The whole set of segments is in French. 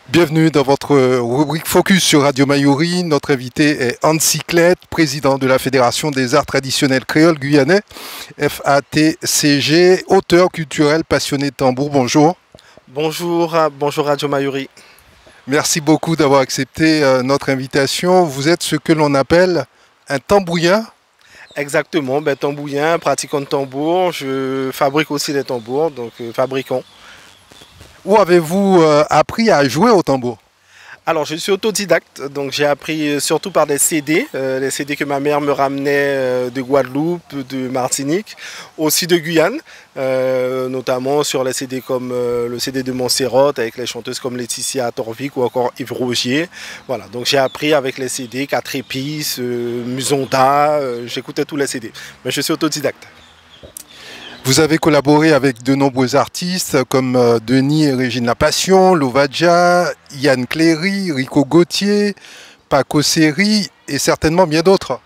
Bienvenue dans votre rubrique Focus sur Radio Mayuri. Notre invité est Hansi Klett, président de la Fédération des arts traditionnels créoles guyanais, FATCG, auteur culturel passionné de tambour. Bonjour. Bonjour, bonjour Radio Mayuri. Merci beaucoup d'avoir accepté notre invitation. Vous êtes ce que l'on appelle un tambouilleur. Exactement, tambouillien, pratiquant de tambour. Je fabrique aussi des tambours, donc fabricant. Où avez-vous appris à jouer au tambour? Alors, je suis autodidacte, donc j'ai appris surtout par des CD, les CD que ma mère me ramenait de Guadeloupe, de Martinique, aussi de Guyane, notamment sur les CD comme le CD de Montserrat avec les chanteuses comme Laetitia Torvik ou encore Yves Rogier. Voilà, donc j'ai appris avec les CD, Quatre Épices, Musonda, j'écoutais tous les CD, mais je suis autodidacte. Vous avez collaboré avec de nombreux artistes comme Denis et Régine Lapassion, Lovadja, Yann Cléry, Rico Gauthier, Paco Seri et certainement bien d'autres.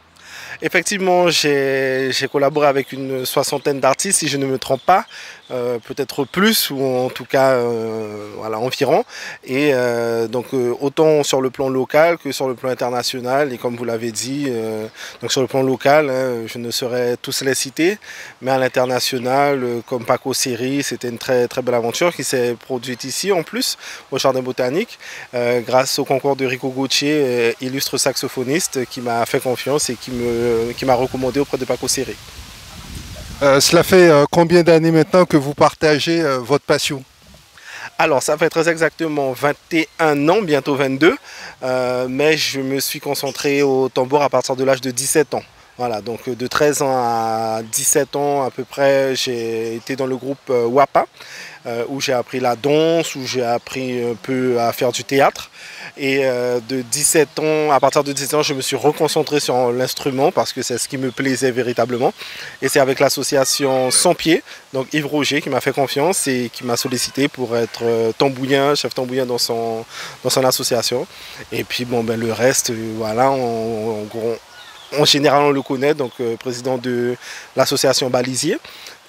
Effectivement, j'ai collaboré avec une soixantaine d'artistes, si je ne me trompe pas, peut-être plus, ou en tout cas voilà, environ. Et donc autant sur le plan local que sur le plan international. Et comme vous l'avez dit, donc sur le plan local, je ne saurais tous les citer, mais à l'international, comme Paco Seri, c'était une très belle aventure qui s'est produite ici en plus, au Jardin Botanique, grâce au concours de Rico Gauthier, illustre saxophoniste, qui m'a fait confiance et qui m'a recommandé auprès de Paco Seri. Cela fait combien d'années maintenant que vous partagez votre passion? Alors, ça fait très exactement 21 ans, bientôt 22, mais je me suis concentré au tambour à partir de l'âge de 17 ans. Voilà, donc de 13 ans à 17 ans à peu près, j'ai été dans le groupe WAPA, où j'ai appris la danse, où j'ai appris un peu à faire du théâtre. Et de 17 ans, à partir de 17 ans, je me suis reconcentré sur l'instrument parce que c'est ce qui me plaisait véritablement. Et c'est avec l'association Sans Pied, donc Yves Rogier, qui m'a fait confiance et qui m'a sollicité pour être tambouillien, chef tambouillien dans son association. Et puis bon, le reste, voilà, en général on le connaît, donc président de l'association Balisier.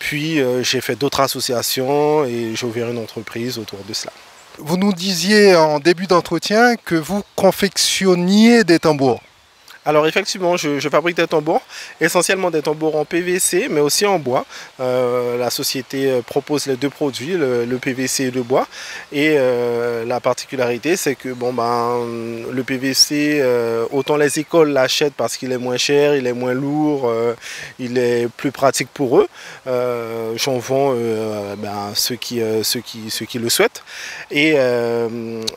Puis j'ai fait d'autres associations et j'ai ouvert une entreprise autour de cela. Vous nous disiez en début d'entretien que vous confectionniez des tambours. Alors effectivement, je fabrique des tambours, essentiellement des tambours en PVC, mais aussi en bois. La société propose les deux produits, le PVC et le bois. Et la particularité, c'est que le PVC, autant les écoles l'achètent parce qu'il est moins cher, il est moins lourd, il est plus pratique pour eux. J'en vends ceux qui le souhaitent. Et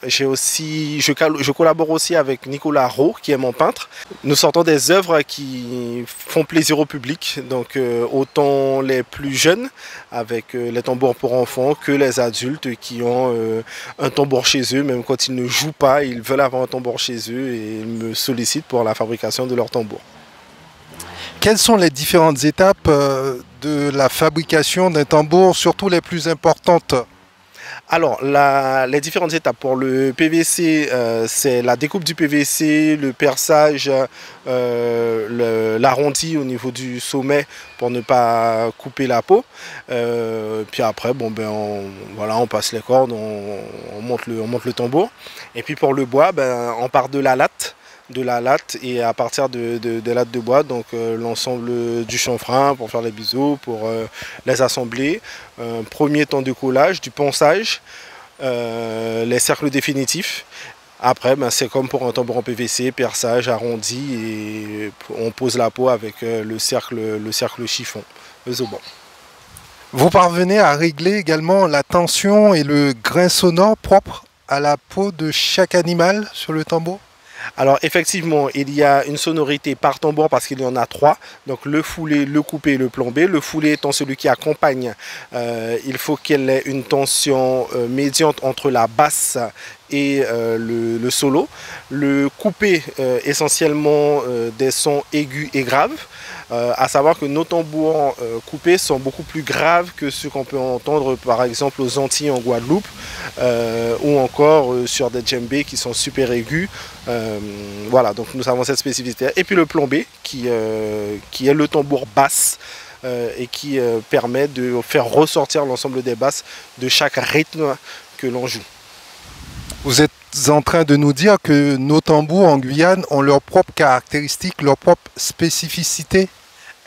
je collabore aussi avec Nicolas Roux, qui est mon peintre. Nous sortons des œuvres qui font plaisir au public, donc autant les plus jeunes avec les tambours pour enfants que les adultes qui ont un tambour chez eux, même quand ils ne jouent pas, ils veulent avoir un tambour chez eux et ils me sollicitent pour la fabrication de leur tambour. Quelles sont les différentes étapes de la fabrication d'un tambour, surtout les plus importantes? Alors, les différentes étapes pour le PVC, c'est la découpe du PVC, le perçage, l'arrondi au niveau du sommet pour ne pas couper la peau. Puis après, on passe les cordes, on monte le tambour. Et puis pour le bois, on part de la latte. Et à partir des lattes de bois, donc l'ensemble du chanfrein pour faire les biseaux, pour les assembler, premier temps de collage, du ponçage, les cercles définitifs. Après, c'est comme pour un tambour en PVC, perçage, arrondi, et on pose la peau avec le cercle chiffon, le zoban. Vous parvenez à régler également la tension et le grain sonore propre à la peau de chaque animal sur le tambour? Alors effectivement, il y a une sonorité par tambour parce qu'il y en a trois. Donc le foulé, le coupé et le plombé. Le foulé étant celui qui accompagne, il faut qu'elle ait une tension médiante entre la basse et le solo. Le coupé, essentiellement des sons aigus et graves. À savoir que nos tambours coupés sont beaucoup plus graves que ceux qu'on peut entendre par exemple aux Antilles en Guadeloupe ou encore sur des djembés qui sont super aigus. Voilà, donc nous avons cette spécificité. Et puis le plombé qui est le tambour basse et qui permet de faire ressortir l'ensemble des basses de chaque rythme que l'on joue. Vous êtes en train de nous dire que nos tambours en Guyane ont leurs propres caractéristiques, leurs propres spécificités?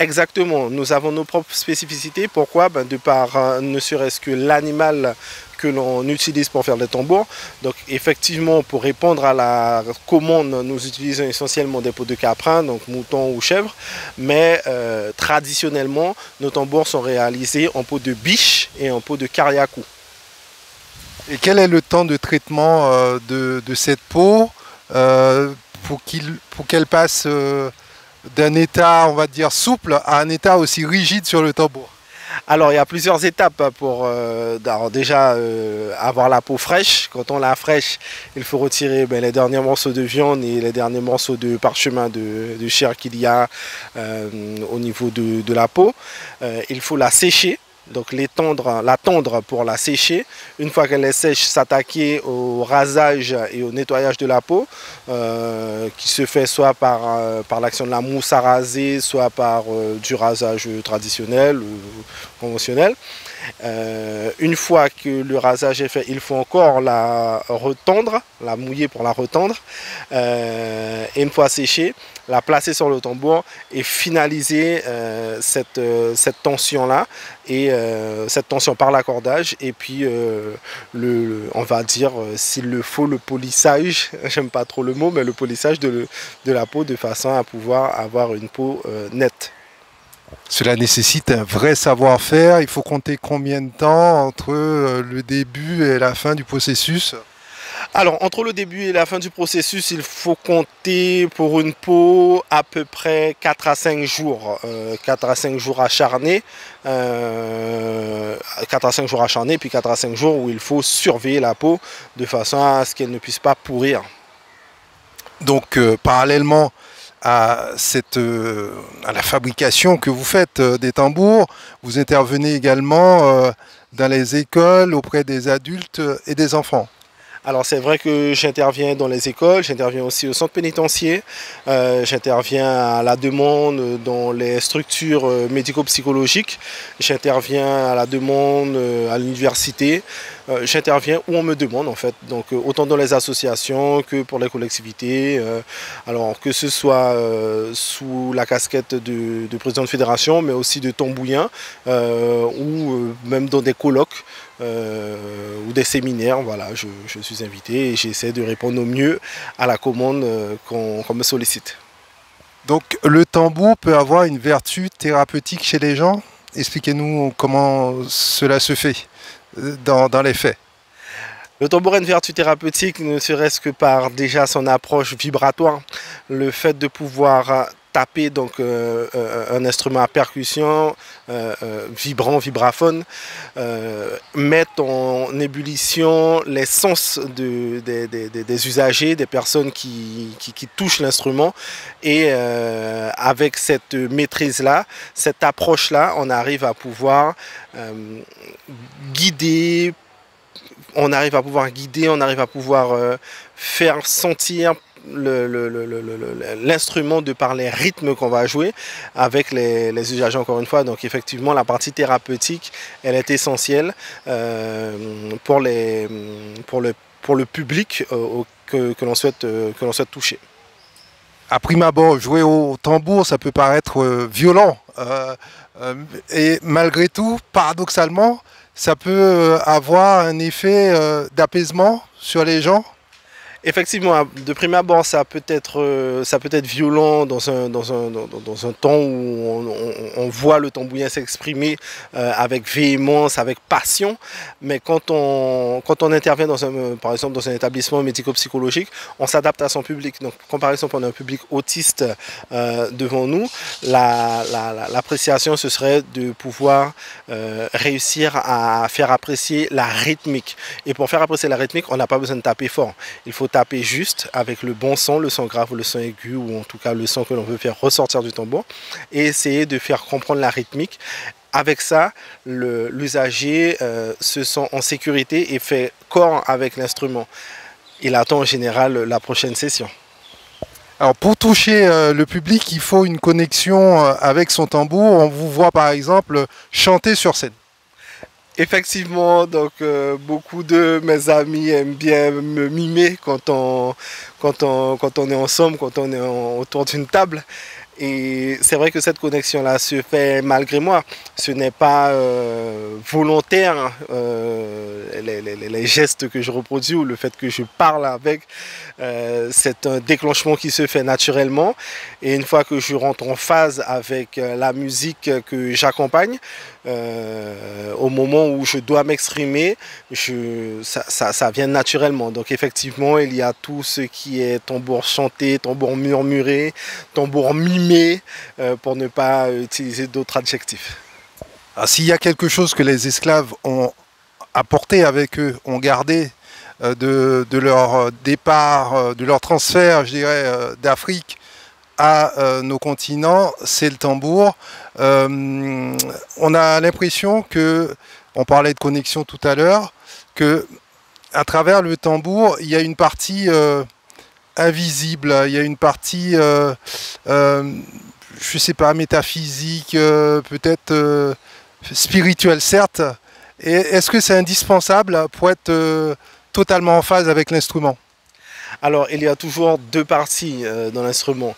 Exactement, nous avons nos propres spécificités. Pourquoi? De par ne serait-ce que l'animal que l'on utilise pour faire des tambours. Donc effectivement, pour répondre à la commande, nous utilisons essentiellement des peaux de caprin, donc mouton ou chèvre. Mais traditionnellement, nos tambours sont réalisés en peau de biche et en peau de cariacou. Et quel est le temps de traitement de cette peau pour qu'elle passe d'un état, on va dire, souple à un état aussi rigide sur le tambour? Alors il y a plusieurs étapes pour déjà avoir la peau fraîche. Quand on l'a fraîche, il faut retirer les derniers morceaux de viande et les derniers morceaux de parchemin de chair qu'il y a au niveau de la peau. Il faut la sécher. Donc la tondre pour la sécher. Une fois qu'elle est sèche, s'attaquer au rasage et au nettoyage de la peau, qui se fait soit par l'action de la mousse à raser, soit par du rasage traditionnel ou conventionnel. Une fois que le rasage est fait, il faut encore la retendre, la mouiller pour la retendre. Et une fois séchée, la placer sur le tambour et finaliser cette tension-là, et cette tension par l'accordage, et puis on va dire, s'il le faut, le polissage, j'aime pas trop le mot, mais le polissage de la peau, de façon à pouvoir avoir une peau nette. Cela nécessite un vrai savoir-faire. Il faut compter combien de temps entre le début et la fin du processus? Alors, entre le début et la fin du processus, il faut compter pour une peau à peu près 4 à 5 jours. 4 à 5 jours acharnés. 4 à 5 jours acharnés, puis 4 à 5 jours où il faut surveiller la peau de façon à ce qu'elle ne puisse pas pourrir. Donc, parallèlement à la fabrication que vous faites des tambours, vous intervenez également dans les écoles, auprès des adultes et des enfants. Alors c'est vrai que j'interviens dans les écoles, j'interviens aussi au centre pénitentiaire, j'interviens à la demande dans les structures médico-psychologiques, j'interviens à la demande à l'université, j'interviens où on me demande en fait, donc autant dans les associations que pour les collectivités, alors que ce soit sous la casquette de président de fédération, mais aussi de tambouyen, ou même dans des colloques. Ou des séminaires, voilà, je suis invité et j'essaie de répondre au mieux à la commande qu'on me sollicite. Donc le tambour peut avoir une vertu thérapeutique chez les gens? Expliquez-nous comment cela se fait dans les faits. Le tambour a une vertu thérapeutique, ne serait-ce que par déjà son approche vibratoire, le fait de pouvoir taper donc un instrument à percussion vibrant, vibraphone, mettre en ébullition les sens des usagers, des personnes qui touchent l'instrument, et avec cette maîtrise-là, cette approche-là, on arrive à pouvoir guider, on arrive à pouvoir faire sentir l'instrument de par les rythmes qu'on va jouer avec les usagers, encore une fois. Donc effectivement, la partie thérapeutique, elle est essentielle pour le public que l'on souhaite toucher. À prime abord, jouer au tambour, ça peut paraître violent. Et malgré tout, paradoxalement, ça peut avoir un effet d'apaisement sur les gens. Effectivement, de prime abord, ça peut être violent dans un temps où on voit le tambourin s'exprimer avec véhémence, avec passion. Mais quand on intervient par exemple dans un établissement médico-psychologique, on s'adapte à son public. Donc, quand par exemple on a un public autiste devant nous, l'appréciation ce serait de pouvoir réussir à faire apprécier la rythmique. Et pour faire apprécier la rythmique, on n'a pas besoin de taper fort. Il faut taper juste avec le bon son, le son grave ou le son aigu, ou en tout cas le son que l'on veut faire ressortir du tambour, et essayer de faire comprendre la rythmique. Avec ça, l'usager se sent en sécurité et fait corps avec l'instrument. Il attend en général la prochaine session. Alors pour toucher le public, il faut une connexion avec son tambour. On vous voit par exemple chanter sur scène. Effectivement, donc beaucoup de mes amis aiment bien me mimer quand on est ensemble, quand on est autour d'une table. Et c'est vrai que cette connexion-là se fait malgré moi. Ce n'est pas volontaire, les gestes que je reproduis ou le fait que je parle avec. C'est un déclenchement qui se fait naturellement. Et une fois que je rentre en phase avec la musique que j'accompagne, au moment où je dois m'exprimer, ça vient naturellement. Donc effectivement, il y a tout ce qui est tambour chanté, tambour murmuré, tambour mimé, pour ne pas utiliser d'autres adjectifs. S'il y a quelque chose que les esclaves ont apporté avec eux, ont gardé de leur départ, de leur transfert, je dirais, d'Afrique à nos continents, c'est le tambour. On a l'impression que, on parlait de connexion tout à l'heure, que à travers le tambour, il y a une partie invisible, il y a une partie, je sais pas, métaphysique, peut-être spirituelle, certes. Et est-ce que c'est indispensable pour être totalement en phase avec l'instrument? Alors, il y a toujours deux parties dans l'instrument.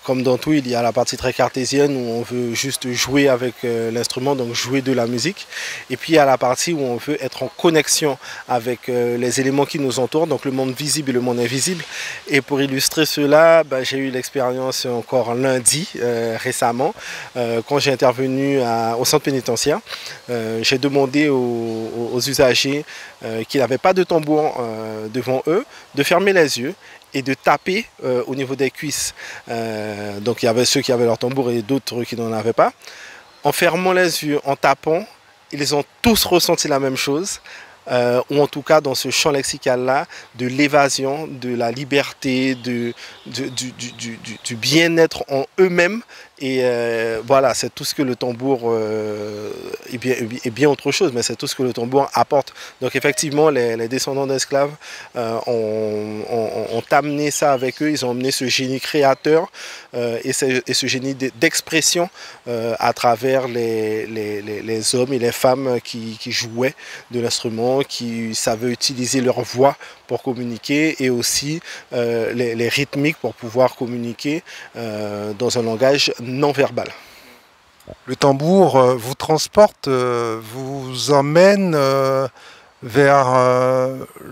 Comme dans tout, il y a la partie très cartésienne où on veut juste jouer avec l'instrument, donc jouer de la musique. Et puis, il y a la partie où on veut être en connexion avec les éléments qui nous entourent, donc le monde visible et le monde invisible. Et pour illustrer cela, j'ai eu l'expérience encore lundi, récemment, quand j'ai intervenu au centre pénitentiaire. J'ai demandé aux usagers qui n'avaient pas de tambour devant eux de fermer les yeux et de taper au niveau des cuisses. Donc il y avait ceux qui avaient leur tambour et d'autres qui n'en avaient pas. En fermant les yeux, en tapant, ils ont tous ressenti la même chose. Ou en tout cas dans ce champ lexical-là, de l'évasion, de la liberté, du bien-être en eux-mêmes. Et voilà, c'est tout ce que le tambour, est bien autre chose, mais c'est tout ce que le tambour apporte. Donc effectivement, les descendants d'esclaves ont amené ça avec eux, ils ont amené ce génie créateur et ce génie d'expression à travers les hommes et les femmes qui jouaient de l'instrument, qui savaient utiliser leur voix pour communiquer et aussi les rythmiques pour pouvoir communiquer dans un langage non verbal. Le tambour vous transporte, vous emmène vers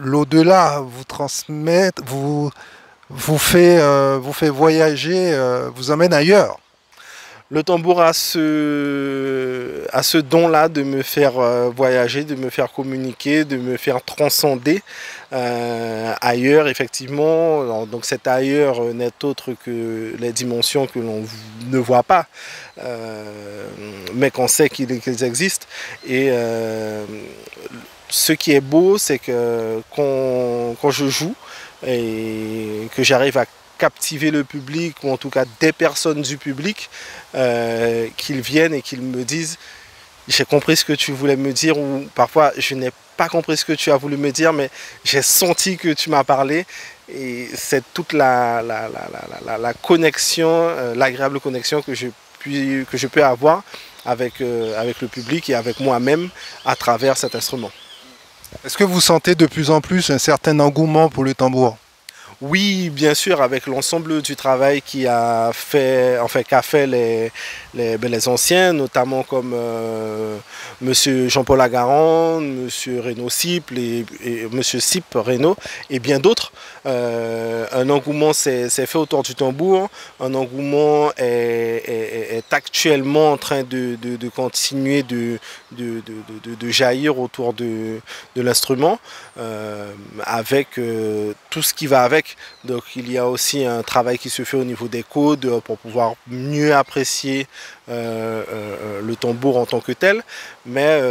l'au-delà, vous transmet, vous fait voyager, vous emmène ailleurs. Le tambour a ce don-là de me faire voyager, de me faire communiquer, de me faire transcender ailleurs, effectivement. Alors, donc cet ailleurs n'est autre que les dimensions que l'on ne voit pas, mais qu'on sait qu'ils existent. Et ce qui est beau, c'est que quand je joue et que j'arrive à captiver le public, ou en tout cas des personnes du public, qu'ils viennent et qu'ils me disent j'ai compris ce que tu voulais me dire, ou parfois je n'ai pas compris ce que tu as voulu me dire, mais j'ai senti que tu m'as parlé. Et c'est toute la connexion, l'agréable connexion que je peux avoir avec le public et avec moi-même à travers cet instrument. Est-ce que vous sentez de plus en plus un certain engouement pour le tambour? Oui, bien sûr, avec l'ensemble du travail qu'a fait les anciens, notamment comme Monsieur Jean-Paul Agaran, Monsieur Renaud Siple et Monsieur Sip Renaud et bien d'autres. Un engouement s'est fait autour du tambour. Un engouement est actuellement en train de continuer de jaillir autour de l'instrument avec tout ce qui va avec. Donc il y a aussi un travail qui se fait au niveau des codes pour pouvoir mieux apprécier le tambour en tant que tel, mais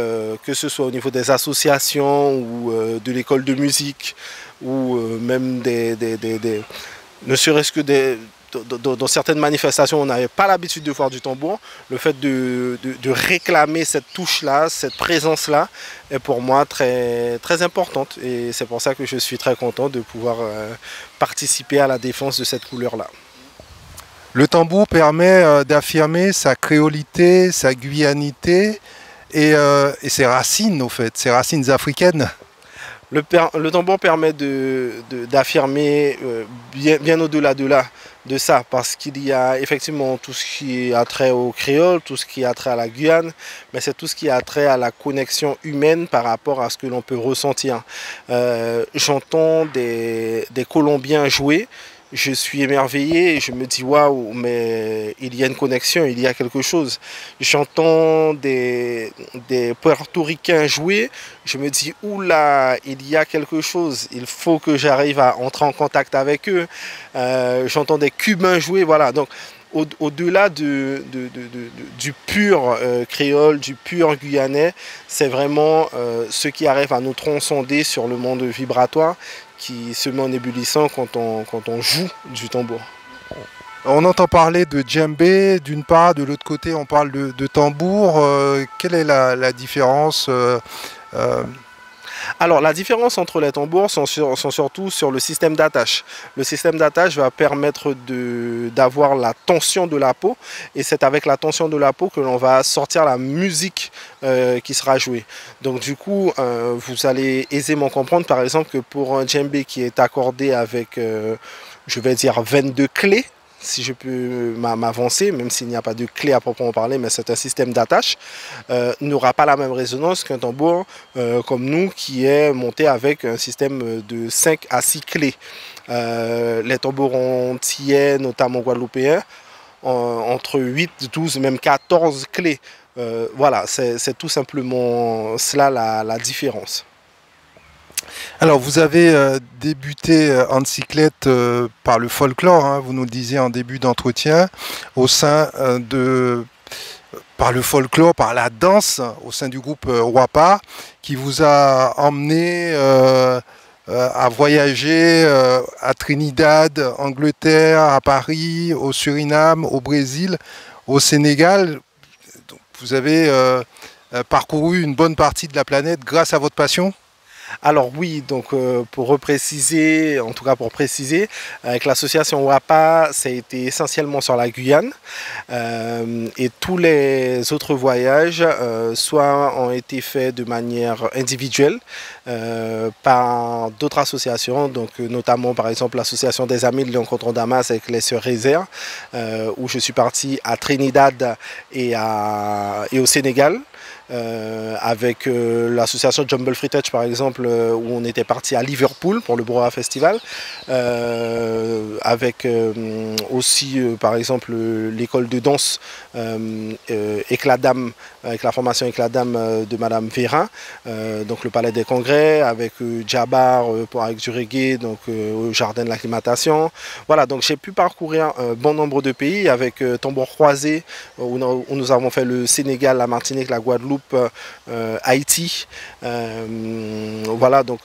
que ce soit au niveau des associations ou de l'école de musique ou même ne serait-ce que dans certaines manifestations, on n'avait pas l'habitude de voir du tambour. Le fait de réclamer cette touche-là, cette présence-là, est pour moi très, très importante. Et c'est pour ça que je suis très content de pouvoir participer à la défense de cette couleur-là. Le tambour permet d'affirmer sa créolité, sa guyanité. et ses racines, au fait, ses racines africaines. Le tambour permet d'affirmer bien au-delà de ça, parce qu'il y a effectivement tout ce qui a trait au créole, tout ce qui a trait à la Guyane, mais c'est tout ce qui a trait à la connexion humaine par rapport à ce que l'on peut ressentir. J'entends des Colombiens jouer. Je suis émerveillé et je me dis waouh, mais il y a une connexion, il y a quelque chose. J'entends des Portoricains jouer, je me dis oula, il y a quelque chose, il faut que j'arrive à entrer en contact avec eux. J'entends des Cubains jouer, voilà. Donc au-delà du pur créole, du pur guyanais, c'est vraiment ce qui arrive à nous transcender sur le monde vibratoire, qui se met en ébullition quand on joue du tambour. On entend parler de djembé d'une part, de l'autre côté on parle de tambour. Quelle est la différence Alors la différence entre les tambours sont surtout sur le système d'attache. Le système d'attache va permettre d'avoir la tension de la peau, et c'est avec la tension de la peau que l'on va sortir la musique qui sera jouée. Donc du coup, vous allez aisément comprendre par exemple que pour un djembé qui est accordé avec, je vais dire 22 clés, si je peux m'avancer, même s'il n'y a pas de clé à proprement parler, mais c'est un système d'attache, n'aura pas la même résonance qu'un tambour comme nous, qui est monté avec un système de 5 à 6 clés. Les tambours antillais, notamment guadeloupéens, entre 8, 12, même 14 clés. Voilà, c'est tout simplement cela la différence. Alors vous avez débuté en cyclette par le folklore, hein, vous nous le disiez en début d'entretien, au sein par le folklore, par la danse, au sein du groupe Wapa, qui vous a emmené à voyager à Trinidad, Angleterre, à Paris, au Suriname, au Brésil, au Sénégal. Donc, vous avez parcouru une bonne partie de la planète grâce à votre passion. Alors oui, donc pour repréciser, en tout cas pour préciser, avec l'association WAPA, ça a été essentiellement sur la Guyane, et tous les autres voyages soit ont été faits de manière individuelle par d'autres associations, donc notamment par exemple l'association des Amis de Léon contre Damas avec les Sœurs Réserve, où je suis parti à Trinidad et au Sénégal. Avec l'association Jumble Free Touch par exemple, où on était parti à Liverpool pour le Broa Festival, avec aussi par exemple l'école de danse Éclat d'âme, avec la formation Éclat d'âme de Madame Vérin, donc le Palais des Congrès, avec Djabar avec du reggae, donc au Jardin de l'Acclimatation. Voilà, donc j'ai pu parcourir un bon nombre de pays avec tambour croisé, où nous avons fait le Sénégal, la Martinique, la Guadeloupe, Haïti. Voilà, donc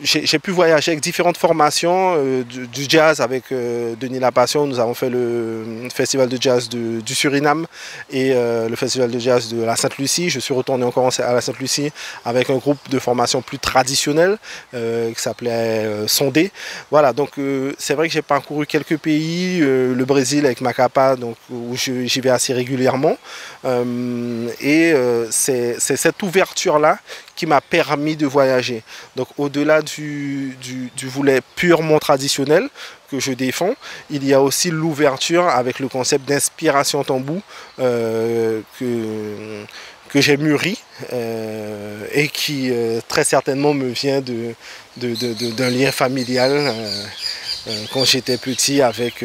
j'ai pu voyager avec différentes formations, du jazz avec Denis Lapassion. Nous avons fait le festival de jazz du Suriname et le festival de jazz de la Sainte-Lucie. Je suis retourné encore à la Sainte-Lucie avec un groupe de formation plus traditionnel qui s'appelait Sondé. Voilà, donc c'est vrai que j'ai parcouru quelques pays, le Brésil avec Macapa, donc, où j'y vais assez régulièrement. Et c'est cette ouverture-là qui m'a permis de voyager. Donc au-delà du volet purement traditionnel que je défends, il y a aussi l'ouverture avec le concept d'inspiration tambou que j'ai mûri et qui très certainement me vient d'un lien familial quand j'étais petit avec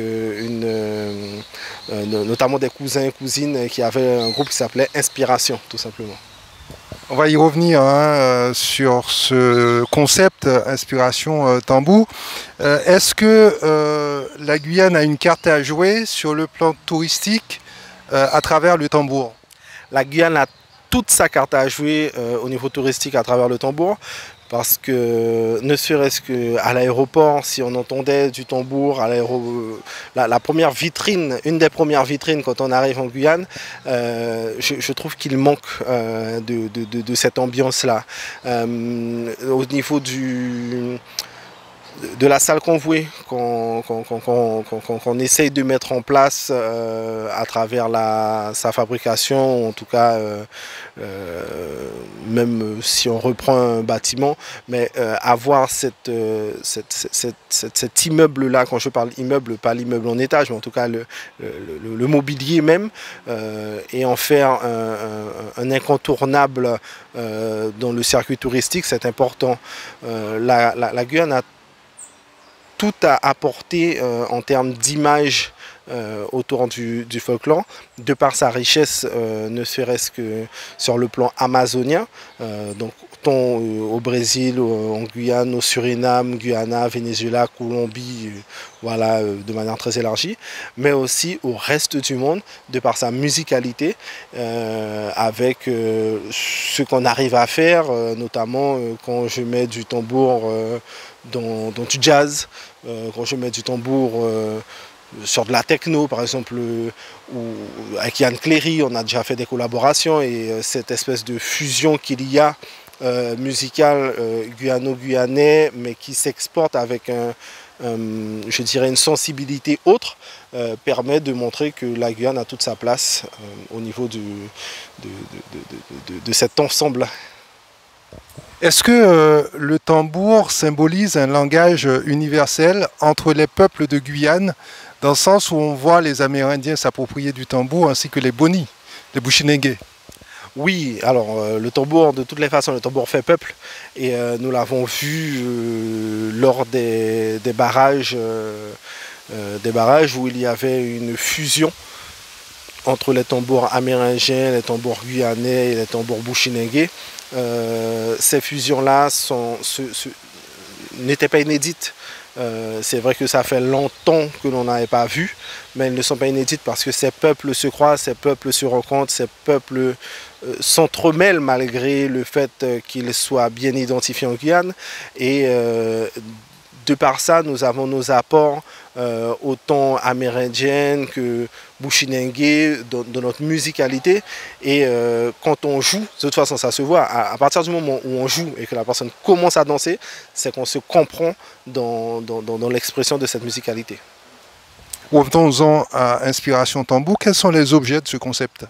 notamment des cousins et cousines qui avaient un groupe qui s'appelait Inspiration, tout simplement. On va y revenir sur ce concept inspiration tambou. Est-ce que la Guyane a une carte à jouer sur le plan touristique à travers le tambour? La Guyane a toute sa carte à jouer au niveau touristique à travers le tambour. Parce que ne serait-ce qu'à l'aéroport, si on entendait du tambour, la première vitrine, une des premières vitrines quand on arrive en Guyane, je trouve qu'il manque de cette ambiance-là. Au niveau de la salle convouée qu'on essaye de mettre en place à travers sa fabrication, en tout cas même si on reprend un bâtiment, mais avoir cet immeuble-là, quand je parle immeuble, pas l'immeuble en étage, mais en tout cas le mobilier même, et en faire un incontournable dans le circuit touristique, c'est important. La Guyane a tout à apporter en termes d'image autour du folklore, de par sa richesse, ne serait-ce que sur le plan amazonien, donc tant au Brésil, en Guyane, au Suriname, Guyana, Venezuela, Colombie, voilà, de manière très élargie, mais aussi au reste du monde, de par sa musicalité, avec ce qu'on arrive à faire, notamment quand je mets du tambour dans du jazz, quand je mets du tambour sur de la techno par exemple, ou avec Yann Cléry, on a déjà fait des collaborations, et cette espèce de fusion qu'il y a musicale guyano-guyanais, mais qui s'exporte avec je dirais une sensibilité autre, permet de montrer que la Guyane a toute sa place au niveau de cet ensemble. Est-ce que le tambour symbolise un langage universel entre les peuples de Guyane, dans le sens où on voit les Amérindiens s'approprier du tambour ainsi que les Boni, les Bushinengue? Oui, alors le tambour, de toutes les façons, le tambour fait peuple, et nous l'avons vu lors des barrages où il y avait une fusion entre les tambours amérindiens, les tambours guyanais et les tambours bushinengue. Ces fusions-là n'étaient pas inédites. C'est vrai que ça fait longtemps que l'on n'avait pas vu, mais elles ne sont pas inédites parce que ces peuples se croisent, ces peuples se rencontrent, ces peuples s'entremêlent malgré le fait qu'ils soient bien identifiés en Guyane. Et de par ça, nous avons nos apports autant amérindiennes que bushinengue dans notre musicalité. Et quand on joue, de toute façon ça se voit, à partir du moment où on joue et que la personne commence à danser, c'est qu'on se comprend dans l'expression de cette musicalité. Revenons-en à Inspiration Tambour. Quels sont les objets de ce concept?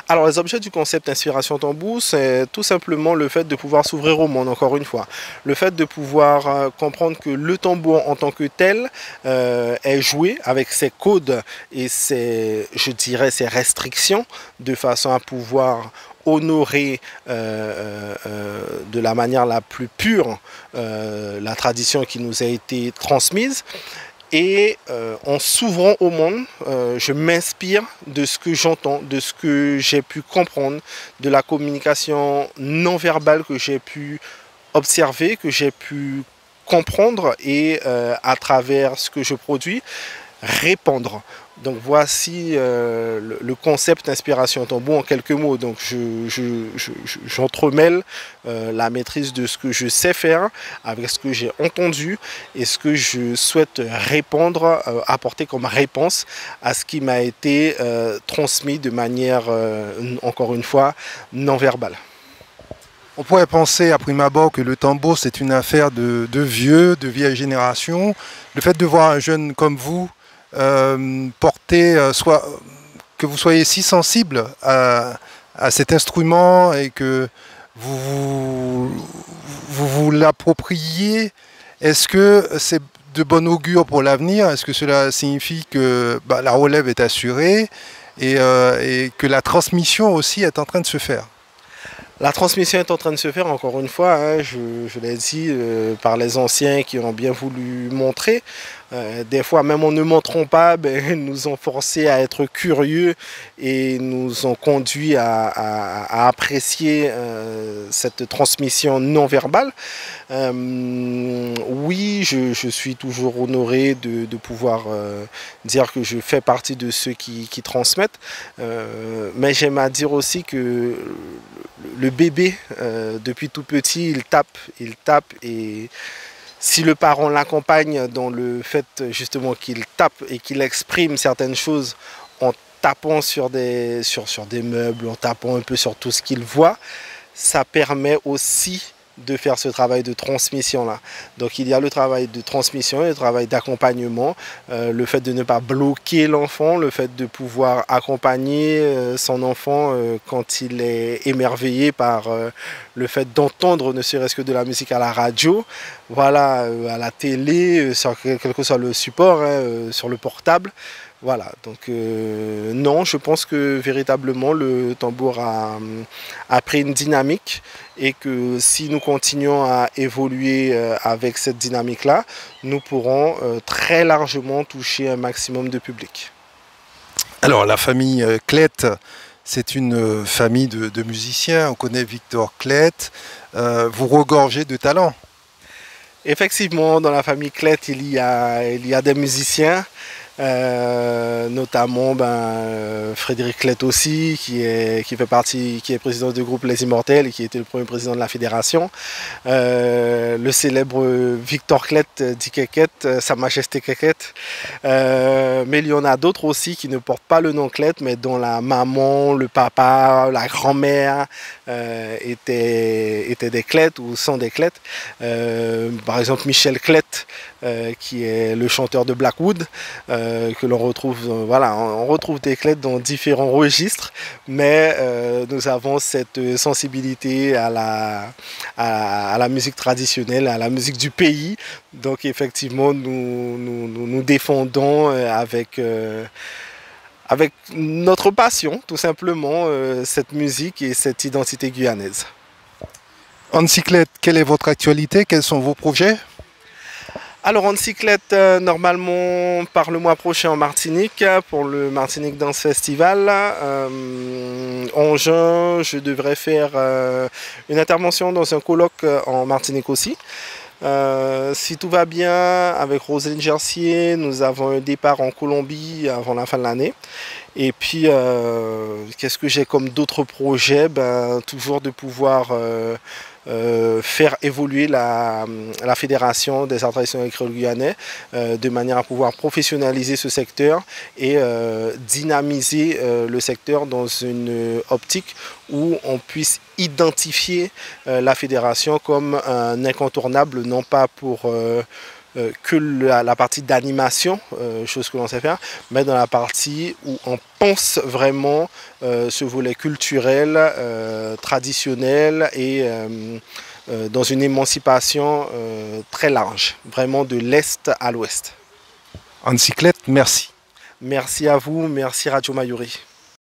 Alors les objets du concept Inspiration Tambour, c'est tout simplement le fait de pouvoir s'ouvrir au monde, encore une fois. Le fait de pouvoir comprendre que le tambour en tant que tel est joué avec ses codes et je dirais, ses restrictions, de façon à pouvoir honorer de la manière la plus pure la tradition qui nous a été transmise. Et en s'ouvrant au monde, je m'inspire de ce que j'entends, de ce que j'ai pu comprendre, de la communication non verbale que j'ai pu observer, que j'ai pu comprendre, et à travers ce que je produis, répandre. Donc voici le concept Inspiration Tambour en quelques mots. Donc j'entremêle la maîtrise de ce que je sais faire avec ce que j'ai entendu et ce que je souhaite répandre, apporter comme réponse à ce qui m'a été transmis de manière, encore une fois, non verbale. On pourrait penser à prime abord que le tambour c'est une affaire de vieux, de vieille génération. Le fait de voir un jeune comme vous porter, que vous soyez si sensible à cet instrument et que vous l'appropriez, est-ce que c'est de bon augure pour l'avenir? Est-ce que cela signifie que la relève est assurée et que la transmission aussi est en train de se faire? La transmission est en train de se faire, encore une fois, hein, je l'ai dit, par les anciens qui ont bien voulu montrer. Des fois, même en ne montrant pas, nous ont forcés à être curieux et nous ont conduit à apprécier cette transmission non verbale. Oui, je suis toujours honoré de pouvoir dire que je fais partie de ceux qui transmettent, mais j'aime à dire aussi que le bébé, depuis tout petit, il tape, et si le parent l'accompagne dans le fait justement qu'il tape et qu'il exprime certaines choses en tapant sur des meubles, en tapant un peu sur tout ce qu'il voit, ça permet aussi de faire ce travail de transmission-là. Donc il y a le travail de transmission et le travail d'accompagnement, le fait de ne pas bloquer l'enfant, le fait de pouvoir accompagner son enfant quand il est émerveillé par le fait d'entendre ne serait-ce que de la musique à la radio, voilà, à la télé, sur quel que soit le support, sur le portable. Voilà, donc non, je pense que véritablement le tambour a pris une dynamique et que si nous continuons à évoluer avec cette dynamique-là, nous pourrons très largement toucher un maximum de public. Alors la famille Klett, c'est une famille de musiciens, on connaît Victor Klett, vous regorgez de talent. Effectivement, dans la famille Klett, il y a des musiciens. Notamment Frédéric Klett aussi qui fait partie, qui est président du groupe Les Immortels et qui était le premier président de la fédération, le célèbre Victor Klett dit Keket, Sa Majesté Keket, mais il y en a d'autres aussi qui ne portent pas le nom Klett mais dont la maman, le papa, la grand-mère étaient des Klett ou sont des Klett. Par exemple Michel Klett qui est le chanteur de Blackwood, que l'on retrouve, voilà, on retrouve des Klett dans différents registres, mais nous avons cette sensibilité à la musique traditionnelle, à la musique du pays. Donc effectivement, nous défendons avec notre passion, tout simplement, cette musique et cette identité guyanaise. Hansi Klett, quelle est votre actualité? Quels sont vos projets? Alors Hansi Klett, normalement par le mois prochain en Martinique pour le Martinique Dance Festival. En juin, je devrais faire une intervention dans un colloque en Martinique aussi. Si tout va bien, avec Roselyne Gercier, nous avons un départ en Colombie avant la fin de l'année. Et puis, qu'est-ce que j'ai comme d'autres projets? Toujours de pouvoir faire évoluer la fédération des arts traditionnels et créoles guyanais de manière à pouvoir professionnaliser ce secteur et dynamiser le secteur dans une optique où on puisse identifier la fédération comme un incontournable, non pas pour que la partie d'animation, chose que l'on sait faire, mais dans la partie où on pense vraiment ce volet culturel, traditionnel et dans une émancipation très large, vraiment de l'Est à l'Ouest. Hansi Klett, merci. Merci à vous, merci Radio Mayuri.